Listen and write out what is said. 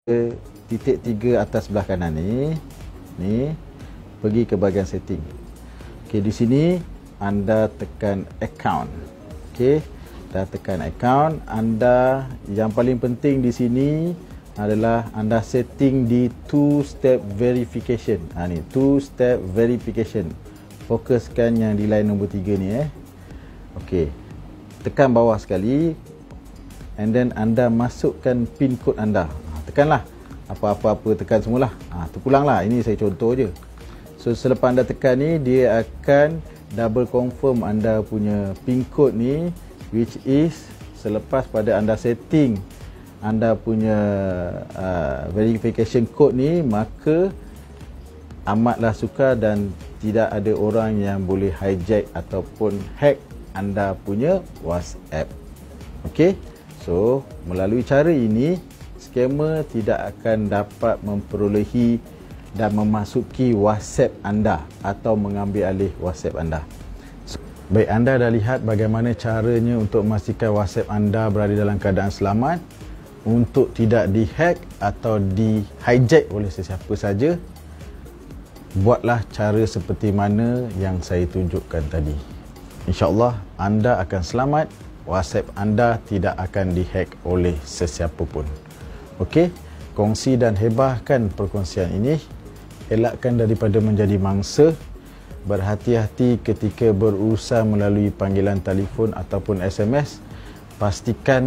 titik 3 atas sebelah kanan ni pergi ke bahagian setting. Okey, di sini anda tekan account. Okey, dah tekan account. Anda yang paling penting di sini adalah anda setting di two step verification. Ni two step verification. Fokuskan yang di line nombor 3 ni Okey. Tekan bawah sekali and then anda masukkan pin code anda. Tekanlah. Apa-apa tekan semualah. Terpulanglah. Ini saya contoh je. So selepas anda tekan ni, dia akan double confirm anda punya pin code ni, which is selepas pada anda setting anda punya verification code ni, maka amatlah sukar dan tidak ada orang yang boleh hijack ataupun hack anda punya WhatsApp. Okey. So melalui cara ini, scammer tidak akan dapat memperolehi dan memasuki WhatsApp anda atau mengambil alih WhatsApp anda. Baik, anda dah lihat bagaimana caranya untuk memastikan WhatsApp anda berada dalam keadaan selamat untuk tidak dihack atau di-hijack oleh sesiapa saja. Buatlah cara seperti mana yang saya tunjukkan tadi. InsyaAllah anda akan selamat. WhatsApp anda tidak akan dihack oleh sesiapa pun. Okey, kongsi dan hebahkan perkongsian ini. Elakkan daripada menjadi mangsa. Berhati-hati ketika berurusan melalui panggilan telefon ataupun SMS. Pastikan